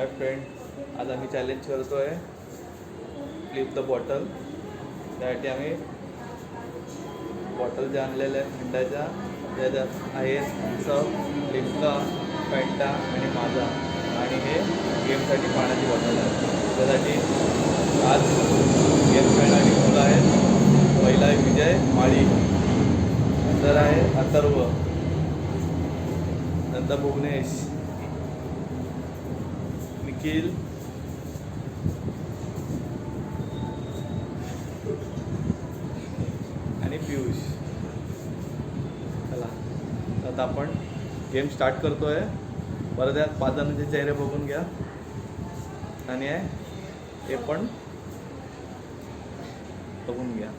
Hi friend, आज आम्ही challenge करतो आहे फ्लिप द बॉटल. त्यासाठी आम्ही बॉटल ज्या आणलेल्या आहेत थंडाच्या, त्याच्यात आहेत सब, लिम्का, फॅन्टा आणि माझा. आणि हे गेमसाठी पाण्याची बॉटल आहे. त्यासाठी आज गेम खेळणारी मुलं आहेत. पहिला आहे विजय माळी, नंतर आहे अथर्व, नंतर भुवनेश, निखिल, आणि पियुष. चला आता आपण गेम स्टार्ट करतो आहे. परत यात 5 जणांचे चेहरे बघून घ्या आणि हे पण बघून घ्या.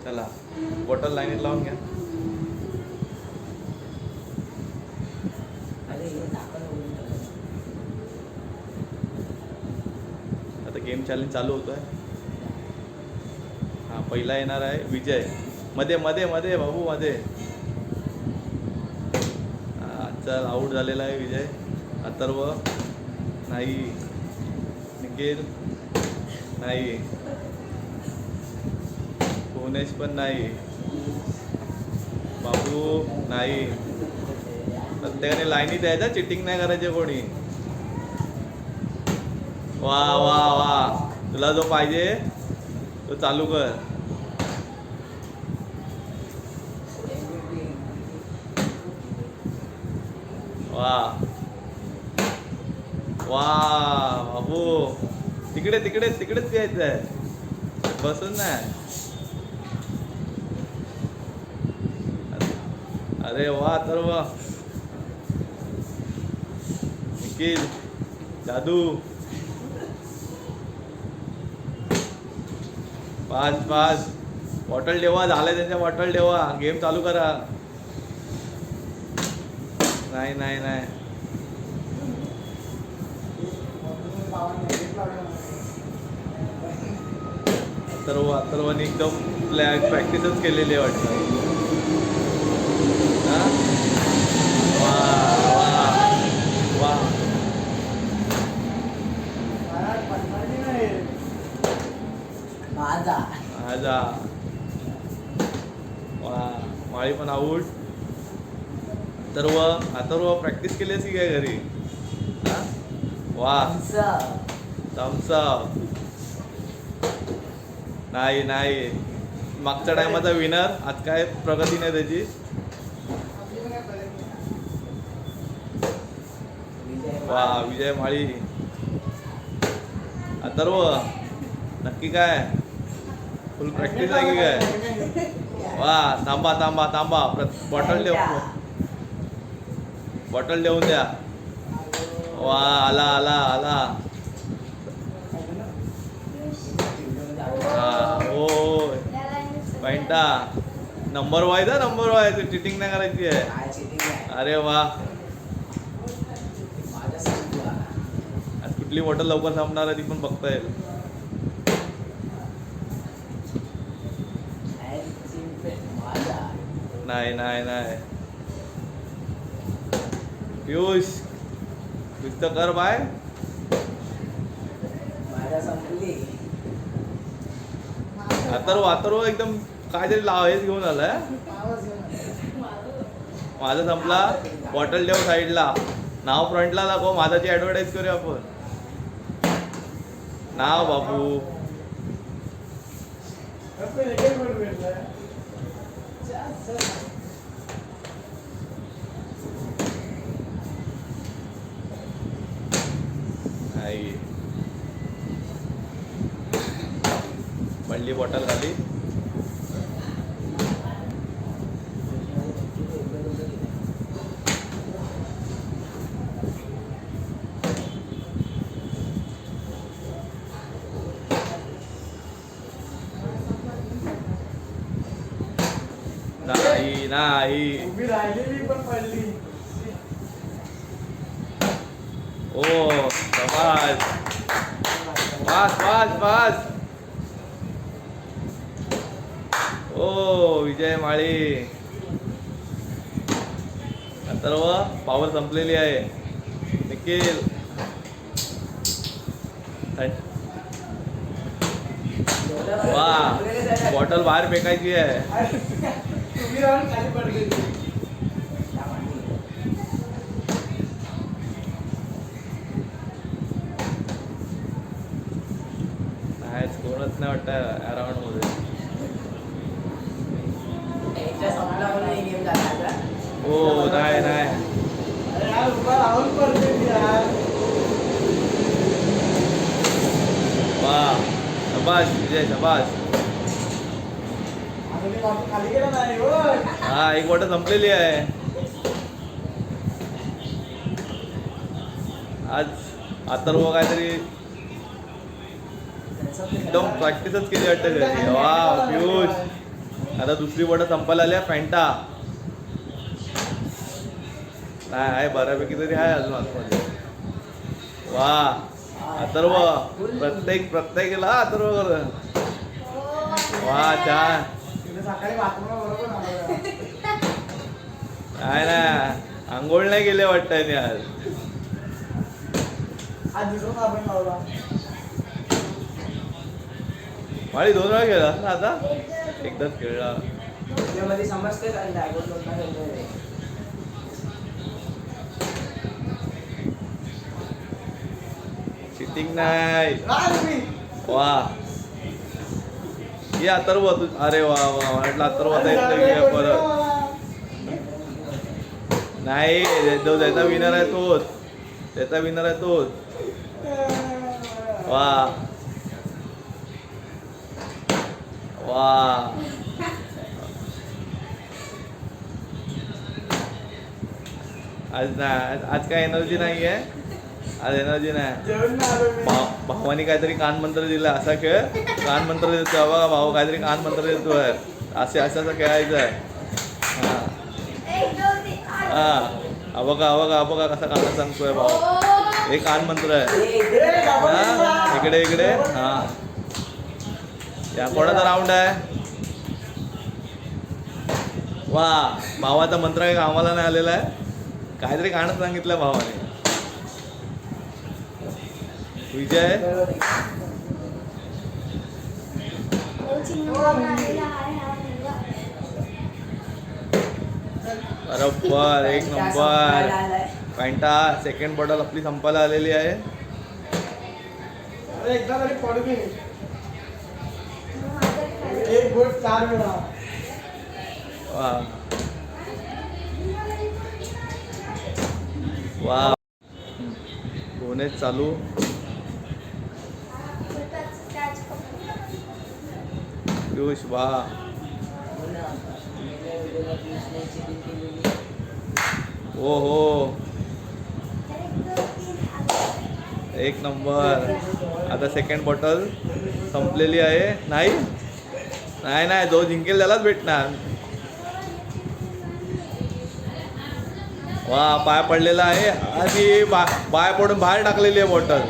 चला बॉटल लाईनीत लावून घ्या. आता गेम चॅलेंज चालू होतो आहे. हां, पहिला येणार आहे विजय. मध्ये मध्ये मध्ये बाबू मध्ये. चल, आऊट झालेला आहे विजय. अथर्व नाही, निखिल नाही, भुवनेश पण नाही, बाबू नाही. प्रत्येकाने लाईनी द्यायचा, चिटिंग नाही करायचे कोणी. वा वा वा, तुला जो पाहिजे तो चालू कर. वा वा बाबू, तिकडे तिकडे तिकडेच घ्यायचं आहे, बसून नाही. अरे वा अथर्व, निखिल, जादू. पाच पाच, बॉटल ठेवा. झालं त्यांच्या बॉटल ठेवा. गेम चालू करा. नाही नाही नाही, अथर्वने एकदम प्रॅक्टिसच केलेली आहे वाटतं. हां, वा वा वा, माझा. वा, माळी पण आऊट. अथर्व प्रॅक्टिस केली असेल काय घरी? हां, वा, थम्स अप. नाही नाही, मागच्या टायमाचा विनर. आज काय प्रगती नाही त्याची. वा, विजय माळी. अथर्व नक्की काय फुल प्रॅक्टिस आहे की काय? वा, थांबा थांबा थांबा, बॉटल ठेव, बॉटल ठेवून द्या. वा, आला आला आला. हा, हो, पॅन्टा नंबर वाईज आहे, नंबर वाईज. चिटिंग नाही करायची आहे. अरे वा, आज कुठली बॉटल लवकर संपणार आहे ती पण बघता येईल. नाही नाही नाही, पियुष कुछ तर कर बाय. अथर्व एकदम काहीतरी हेच घेऊन आलाय. माझा संपला. बॉटल ठेव साईडला. नाव फ्रंटला दाखव. माझाची ॲडव्हर्टाईज करूया आपण. नाव बाबू. नाही, पडली बॉटल खाली. नाही नाही, पण पडली. ओ शाबास, पास पास पास. ओ विजय माळी. अथर्व, पावर संपलेली आहे. निखिल, वा बॉटल बाहेर फेकायची आहे. तुम्ही राहून खाली पडले. नाही कोणच नाही वाटतं अराउंड मध्ये. हो नाही नाही अरे यार उभा राहून पडले यार. वा शबाश विजय शबाश. आता ते वापस खाली गेला नाही हो. हा एक बॉटल संपलेली आहे. आज अथर्व काहीतरी एकदम प्रॅक्टिसच केली वाटतं घरी. वा पियुष आता दुसरी बॉटल संपायला आली आहे फॅन्टा. नाही आहे बऱ्यापैकी तरी आहे अजून आतमध्ये. वा अथर्व प्रत्येकीला अथर्व कर. वा छान. तिने सकाळी बाथरूमला बरोबर आलं. नाही ना आंघोळ नाही गेले वाटतं आज. आज दिवस आपण लावला. माळी 2 वेळा खेळला ना आता. एकदाच खेळला. मध्ये समजते चिटिंग नाही. वा ये अथर्व तू. अरे वा वा म्हटलं अथर्व आता येतो परत. नाही जो ज्याचा विनर आहे तोच. त्याचा विनर आहे तोच. वा वा आज नाही. आज काय एनर्जी नाही आहे. आज एनर्जी नाही. भावानी काहीतरी कानमंत्र दिला. असा खेळ कानमंत्र देतो. बघा भाऊ काहीतरी कानमंत्र देतोय. असे असं खेळायचं आहे. हा हा बघा कसा काना सांगतोय भाऊ. हे कानमंत्र आहे. हा इकडे इकडे. हा या कोणाचा राऊंड आहे. वा भावाचा मंत्र काही कामाला नाही आलेला आहे. काहीतरी गाणं सांगितलं भावाने. विजय बरोबर एक नंबर. फॅन्टा सेकंड बॉटल आपली संपायला आलेली आहे. अरे एकदा तरी पडू दे. एक गोट 4 वेळा. वा वा बोनेच चालू. पियुष वा हो हो एक नंबर. आता सेकंड बॉटल संपलेली आहे. नाही नाही नाही जो जिंकेल त्यालाच भेटणार. वा पाय पडलेला आहे आणि पाय पडून बाहेर टाकलेली आहे बॉटल.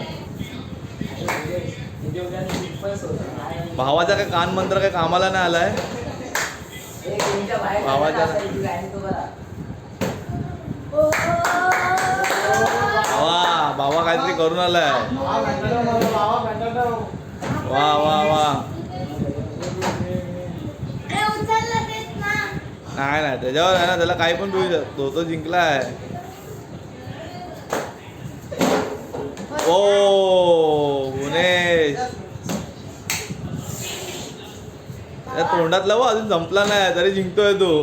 भावाचा काय कानमंत्र काय कामाला नाही आलाय. भावाचा भावा काहीतरी करून आलाय. वा वा वा नाही नाही त्याच्यावर आहे ना. त्याला काही पण पिऊ शकतो. तो जिंकलाय. ओ गुणेश त्या तोंडातला वा अजून संपला नाही तरी जिंकतोय तो.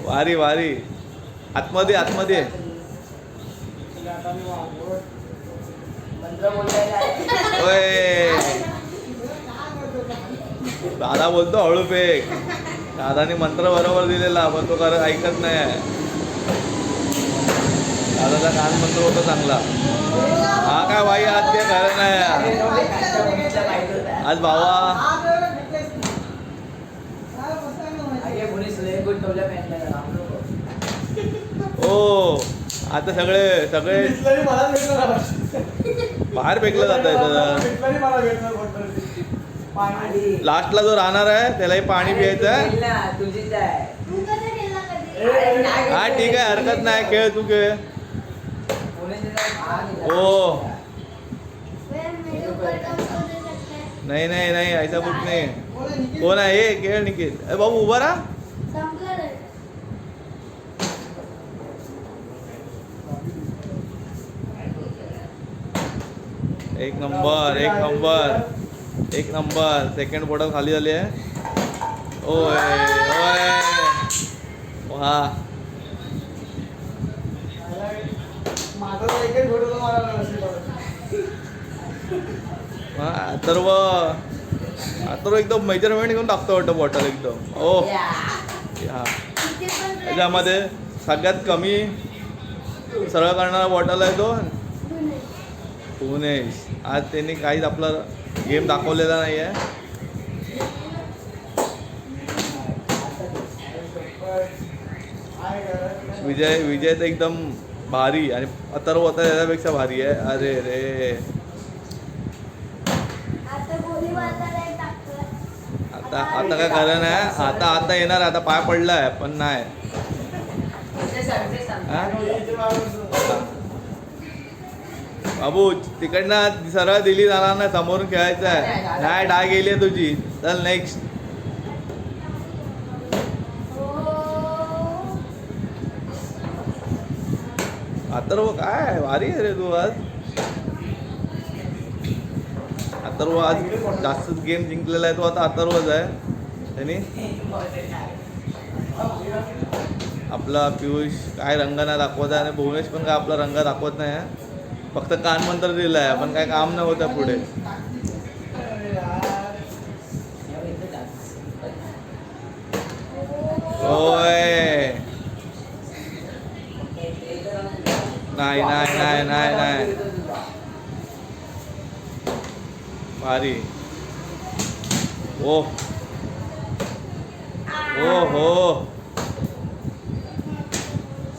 वारी वारी आतमध्ये आतमध्ये. ओय दादा बोलतो हळू फेक. दादाने मंत्र बरोबर दिलेला पण तो ऐकत नाही. दादाचा कान मंत्र होता चांगला. हा काय बाई आज ते खरं नाही. आज भावा ओ आता सगळे सगळे बाहेर फेकलं जात आहे. लास्टला जो राहणार आहे त्यालाही पाणी प्यायचं आहे. हा ठीक आहे हरकत नाही. खेळ तू खेळ. हो नाही नाही नाही ऐसा कुठ नाही. कोण आहे निखिल? कोण आहे हे खेळ निखिल. ए बाबू उभा राहा. संपलं रे. एक नंबर एक नंबर एक नंबर. सेकंड बॉटल खाली झाली आहे. ओय ओय वा. माझा तर एकच घोट होता, मला नशीब आलं. हा, अथर्व अथर्व एकदम मेजरमेंट घेऊन टाकतो वाटतं बॉटल एकदम. ओ हा. किती पण त्याच्यामध्ये सगळ्यात कमी सरळ करणारा बॉटल आहे तो नाही. भुवनेश. आज त्यांनी काहीच आपला गेम दाखवलेला नाही आहे. काय करायचं? विजय तर एकदम भारी आणि अथर्व होता त्याच्यापेक्षा भारी आहे. अरे रे आता गोळी मारताना एक टाकतोय. आता काय खरं नाही. आता येणार. आता पाय पडलाय पण नाही. हा? इथे माणूस- बाबू तिकडनं सरळ दिली जाणार ना. समोरून खेळायचं आहे. नाही डाय गेली आहे तुझी. चल नेक्स्ट. हो. अथर्व काय भारी आहे रे तू आज. अथर्व आज जास्तच गेम जिंकलेला आहे तो. आता अथर्वच आहे. त्यांनी आपला पियुष काय रंग नाही दाखवत आहे आणि भुवनेश पण काय आपला रंग दाखवत नाही आहे. फक्त कानमंत्र दिलं आहे पण काय काम नाही होतं पुढे. अरे यार. होय नाही नाही नाही नाही नाही भारी. ओ ओ हो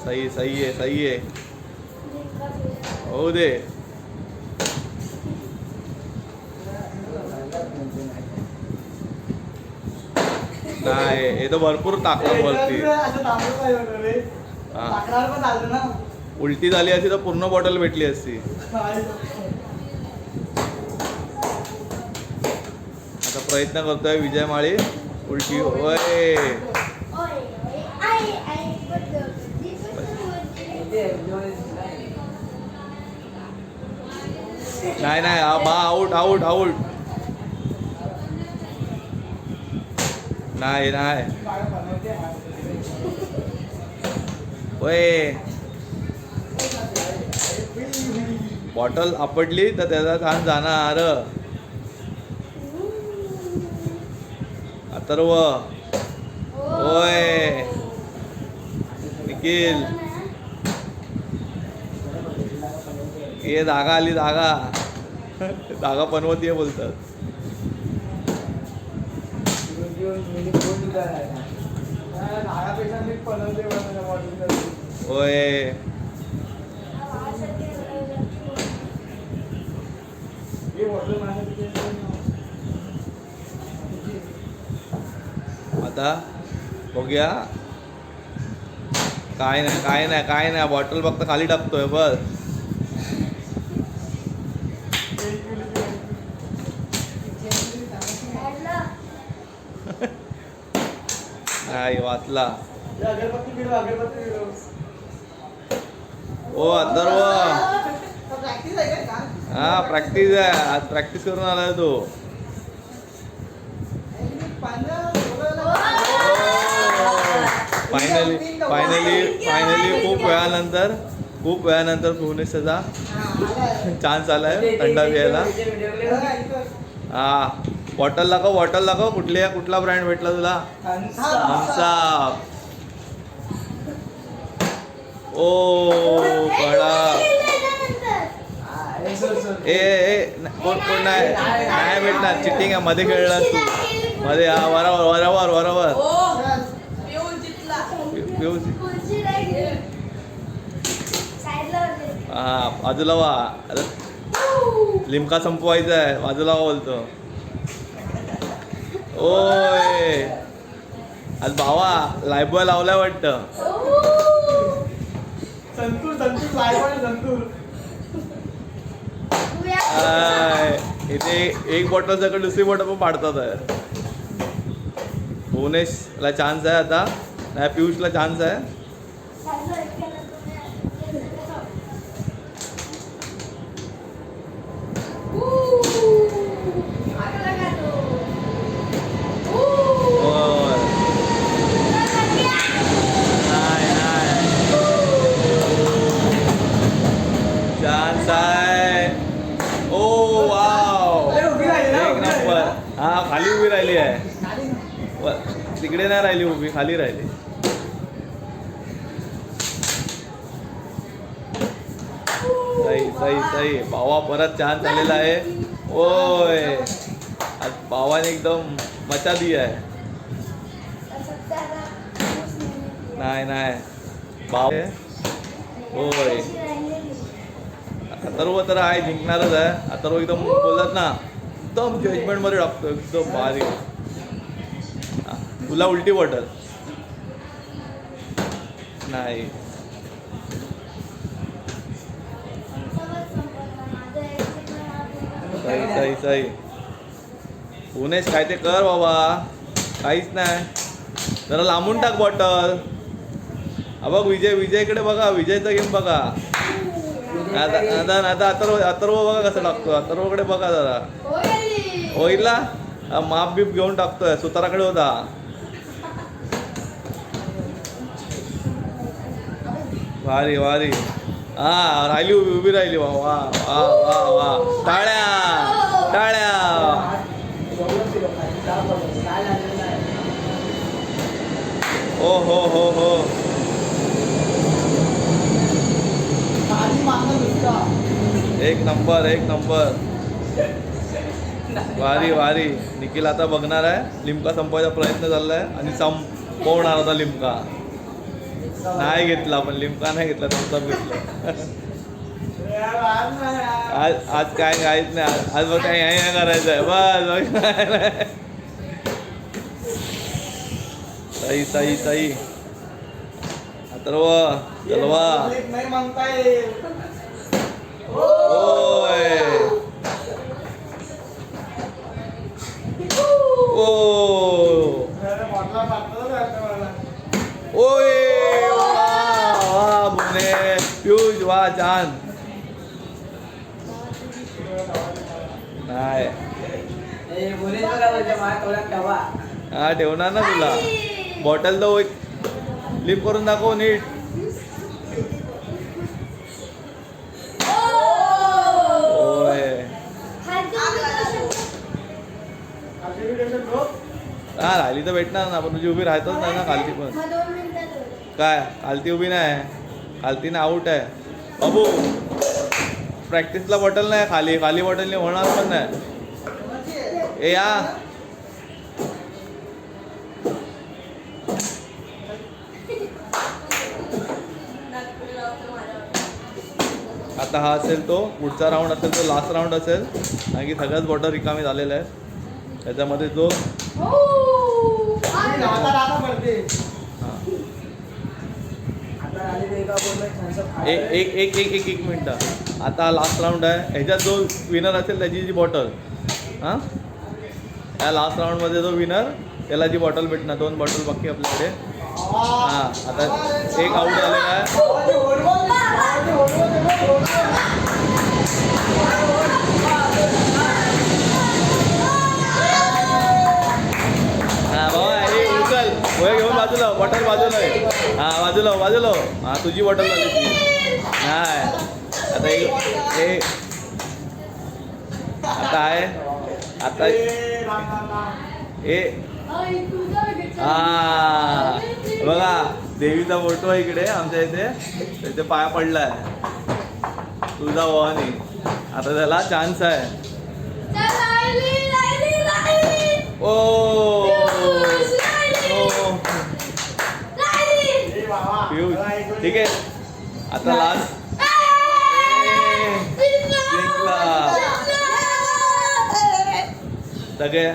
सही सही आहे सही आहे. होऊ दे. नाही हे तर भरपूर टाकलं वरती. असं थांबलं पाहिजे होतं रे. हा. टाकणार पण चालतं ना. उलटी झाली असती तर पूर्ण बॉटल भेटली असती. नाही. आता प्रयत्न करतोय विजय माळी. उलटी होय. ओय, आई, आई, बद्दल. ती पण बोलते. नाही नाही बा आऊट आऊट आऊट. नाही नाही होय. बॉटल आपटली तर त्याचा छान जाणार. अथर्व होय. निखिल ये जागा आली जागा. जागा पनवती आहे बोलतात. नागापेक्षा मी पनवते बनवलं बॉटल. होय. हे बॉटल माझ्या आता बघूया. काय नाही काय नाही काय नाही. बॉटल फक्त खाली टाकतोय बस. नाही वाचला. अगरबत्ती पिलो अगरबत्ती पिलो. ओ अथर्व प्रॅक्टिस आहे का? हा प्रॅक्टिस आहे. आज प्रॅक्टिस करून आलाय तो. फायनली खूप वेळानंतर भुवनेश्वरचा चान्स आलाय थंडा घ्यायला. हा बॉटल दाखव कुठला ब्रँड भेटला तुला. थम्सअप. ओ कडा. कोण नाही भेटणार. चिटिंग आहे. मध्ये खेळला तू मध्ये. हा बरोबर हा बाजूला वा. लिमका संपवायचा आहे. बाजूला वा बोलतो. ओय आज भावा लायबॉय लावलाय वाटतं. संतूर लायबॉय संतूर. इथे एक बॉटल सकट दुसरी बॉटल पण पाडतात आहे. भुवनेशला चान्स आहे आता, नाही पियुषला चान्स आहे. होय. नाही नाही चान्स आहे. ओ वाव, एक नंबर. हा खाली उभी राहिली आहे, तिकडे नाही राहिली उभी, खाली राहिली. सही सही सही. भावा परत चान्स आलेला आहे. ओय आज भावाने एकदम मचा दी आहे. नाही नाही भाव होय. अथर्व तर आहे, जिंकणारच आहे. अथर्व एकदम बोलतात ना, एकदम जजमेंट मध्ये टाकतो, एकदम भारी. तुला उलटी बॉटल नाही. सही सही सही. भुवनेश काय ते कर बाबा, काहीच नाही. जरा लांबून टाक बॉटल. हा बघ विजय, विजयकडे बघा, विजयचा गेम बघा. आता आता आता अथर्व, अथर्व बघा कसं टाकतो. अथर्वकडे बघा जरा. होईल ना, माप बीप घेऊन टाकतोय. सुताराकडे होता. वारी वारी. हा राहिली, उभी उभी राहिली. वा वा वा वा वा. टाळ्या टाळ्या. हो हो हो हो. एक नंबर एक नंबर. वारी वारी. निखिल आता बघणार आहे, लिमका संपवायचा प्रयत्न चाललाय आणि संपवणार होता लिमका. नाही घेतला, पण लिमका नाही घेतला, थम्सअप घेतला. आज आज काय काहीच नाही. आज बघ काय नाही करायचं आहे बस. सही सही सही. अथर्व चलवा. नाही म्हणताय. ओय ओ ओय. वा भुवनेश, पियुष वा छान. नाही हा ठेवणार ना तुला. बॉटल तर लिप करून दाखव नीट. होय हा राहिली तर भेटणार ना, पण तुझी उभी राहतच नाही ना खालती. पण काय खालती उभी नाही, खालती ना आऊट आहे बाबू. प्रॅक्टिसला बॉटल नाही खाली, खाली बॉटलने होणार पण नाही. ए या आता हा असेल तो पुढचा राऊंड असेल, तो लास्ट राऊंड असेल, कारण की सगळ्याच बॉटल रिकामी झालेल्या आहेत. त्याच्यामध्ये जो एक एक एक एक एक मिनटं. आता लास्ट राऊंड आहे, ह्याच्यात जो विनर असेल त्याची जी बॉटल, हां या लास्ट राऊंडमध्ये जो विनर त्याला जी बॉटल भेटणार. 2 बॉटल बाकी आपल्याकडे. हां आता एक आऊट झालेला आहे. हां बाबा हे उचल, वय घेऊन बाजूला, बॉटल बाजूला आहे. हां बाजूला बाजूला. हां तुझी बॉटल झाली ती. नाही आता हे आता आहे. आता हे हां बघा, देवीचा फोटो आहे इकडे आमच्या इथे, त्याचे पाया पडलाय तुझा भवानी. आता त्याला चान्स आहे. ओ पियुष ठीक आहे. आता लास्ट जिंकला. सगळे